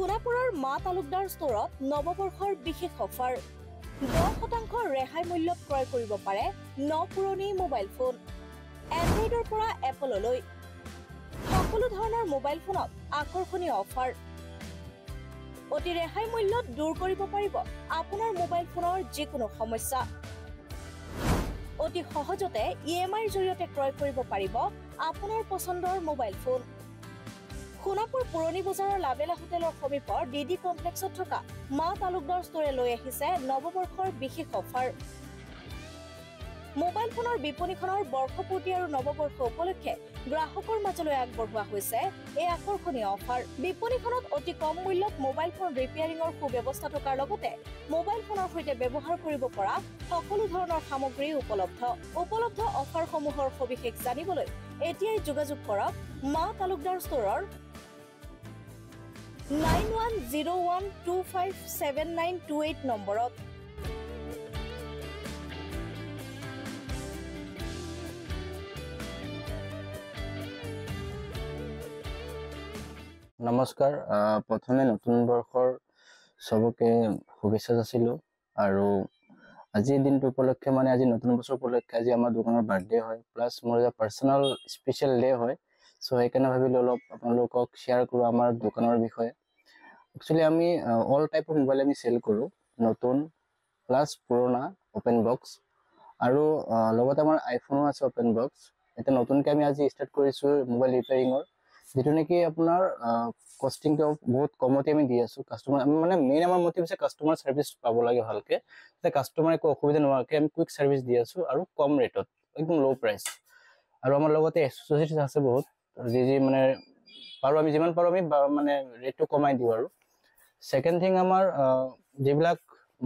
সোণাপুৰৰ মা তালুকদাৰ ষ্টৰত নৱবৰ্ষৰ বিশেষ অফাৰ 10% ৰেহাই মূল্যত ক্ৰয় কৰিব পাৰে পুৰণি মোবাইল ফোন এন্ড্ৰইডৰ পৰা এপললৈ সকলো ধৰণৰ মোবাইল ফোনত আকৰ্ষণীয় অফাৰ অতি ৰেহাই মূল্যত দূৰ কৰিব পাৰিব আপোনাৰ মোবাইল ফোনৰ যিকোনো সমস্যা অতি সহজতে ইএমআইৰ জৰিয়তে ক্ৰয় কৰিব পাৰিব আপোনাৰ পছন্দৰ মোবাইল ফোন সোণাপুৰ পুৰণি বজাৰৰ লাবেলা হোটেলৰ সমীপৰ ডিডি কমপ্লেক্সত থকা মা তালুকদাৰ ষ্টৰে লৈ আহিছে নৱবৰ্ষৰ বিশেষ অফাৰ মোবাইল ফোনৰ বিপণীখনৰ বৰ্ষপূৰ্তি আৰু নৱবৰ্ষ উপলক্ষে গ্ৰাহকৰ মাজলৈ আগবঢ়োৱা হৈছে এই আকৰ্ষণীয় অফাৰ বিপণীখনত অতি কম মূল্যত মোবাইল ফোন ৰিপেয়াৰিঙৰ সুব্যৱস্থা থকাৰ লগতে মোবাইল ফোনৰ সৈতে ব্যৱহাৰ কৰিব পৰা সকলো ধৰণৰ সামগ্ৰী উপলব্ধ অফাৰসমূহৰ সবিশেষ জানিবলৈ এতিয়াই যোগাযোগ কৰক মা তালুকদাৰ ষ্টৰৰ 9101257928 নম্বৰত নমস্কাৰ প্ৰথমে নতুন বৰ্ষৰ সবকে শুভেচ্ছা যাচিলো আৰু আজি দিনটো উপলক্ষে মানে আজি নতুন বছৰ উপলক্ষে আজি আমাৰ দোকানৰ বাৰ্থডে হয় প্লাস মোৰ এটা পাৰ্সোনাল স্পেশাল ডে হয় সো সেইকাৰণে ভাবিলো অলপ আপোনালোকক শেয়াৰ কৰো আমাৰ দোকানৰ বিষয়ে একচুয়ালি আমি অল টাইপ অফ মোবাইল আমি সেল কৰো নতুন প্লাস পুৰণা ওপেন বক্স আৰু লগতে আমাৰ আইফোনও আছে ওপেন বক্স এটা নতুনকৈ আমি আজি স্টাৰ্ট কৰিছো মোবাইল ৰিপেয়াৰিঙৰ যেটো নেকি আপোনাৰ কস্টিং তো বহুত কমতে আমি দি আছো কাস্টমাৰ মানে মেইন আমাৰ মোটিভ আছে কাস্টমাৰ সাৰ্ভিস পাব লাগে ভালকে যে কাস্টমাৰে কো অসুবিধা নোৱাকে আমি কুইক সাৰ্ভিস দি আছো আৰু কম ৰেটত একদম লো প্ৰাইস আৰু আমাৰ লগতে এসোসিয়েটস আছে বহুত যি মানে পাৰো আমি যিমান পাৰো আমি মানে ৰেটটো কমাই দিও আৰু সেকেন্ড থিং আমাৰ যেবিলাক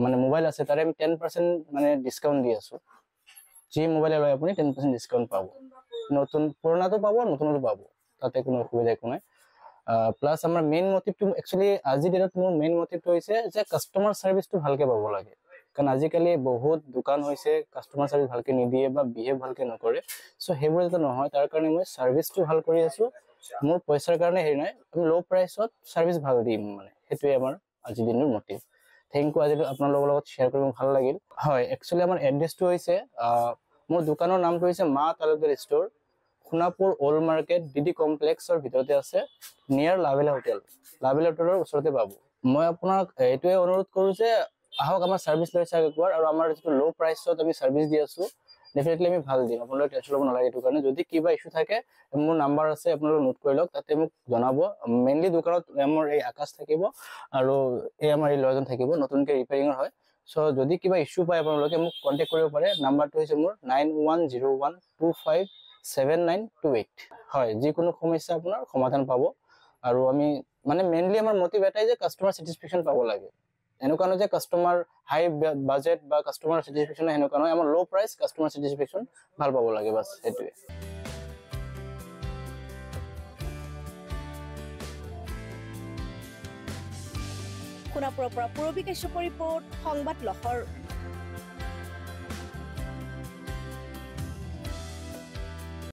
মানে মোবাইল আছে তাৰে আমি 10% মানে ডিসকাউন্ট দি আছো যি মোবাইল লয় আপুনি 10% ডিসকাউন্ট পাব নতুন পুৰণাটো পাব নতুনটো পাব তাতে কোনো অসুবিধা একো নাই প্লাস আমাৰ মেইন মোটিভটো একচুয়ালি আজি ডেটত মোৰ মেইন মোটিভটো হৈছে যে কাস্টমাৰ সাৰ্ভিসটো ভালকে পাব লাগে কাৰণ আজিকালি বহুত দোকান হৈছে কাস্টমাৰ সাৰ্ভিস ভালকে নিদিয়ে বা বিহেভ ভালকে নকৰে সো হেবোৰ যেটা নহয় তাৰ কাৰণে মই সাৰ্ভিসটো ভাল কৰি আছো মোৰ পইচাৰ কাৰণে হেৰি নাই আমি লো প্ৰাইসত সাৰ্ভিস ভাল দিম মানে হেতুৱে আমাৰ আজি দিনৰ মোটিভ থ্যাংক ইউ আজি আপোনালোকৰ লগত শেয়াৰ কৰি ভাল লাগিল হয় একচুয়ালি আমাৰ এড্ৰেছটো হৈছে মোৰ দোকানৰ নামটো হৈছে Maa Talukdar store Sonapur old market DD কমপ্লেক্সৰ ভিতৰতে আছে নিয়াৰ লাবেলা হোটেলৰ ওচৰতে পাব মই আপোনাক এটোৱে অনুৰোধ কৰো যে আহক আমাৰ সাৰ্ভিস লৈ চাওক একবাৰ আৰু আমাৰ যেটো লো প্ৰাইসত আমি সার্ভিস দি আছো ডেফিনেটলি আমি ভাল দিম আপোনালোকে টেনচন ল'ব নালাগে এটো কাৰণে যদি কিবা ইস্যু থাকে মোৰ নাম্বাৰ আছে আপোনালোকে নোট কৰি লওক তাতে মোক জনাব মেইনলি দোকানত আমাৰ এই আকাশ থাকিব আৰু এই আমাৰ এই লয়জন থাকিব নতুনকৈ ৰিপেয়াৰিঙৰ হয় সো যদি কিবা ইস্যু পায় আপোনালোকে মোক কন্টাক্ট কৰিব পাৰে নাম্বাৰটো হৈছে মোৰ 9101257928 হয় যিকোনো সমস্যা আপোনাৰ সমাধান পাব আৰু আমি মানে মেইনলি আমাৰ মোটিভ এটাই যে কাস্টমাৰ স্যাটিসফ্যাকশন পাব লাগে এনেকুৱা নহয় যে কাস্টমাৰ হাই বাজেট বা কাস্টমাৰ স্যাটিসফ্যাকশন এনেকুৱা নহয় আমাৰ লো প্ৰাইস কাস্টমাৰ স্যাটিসফ্যাকশন ভাল পাব লাগে বাস এটোৱে সোণাপুৰৰ পৰা পূৰবী কাশ্যপ ৰিপৰ্ট সংবাদ লহৰ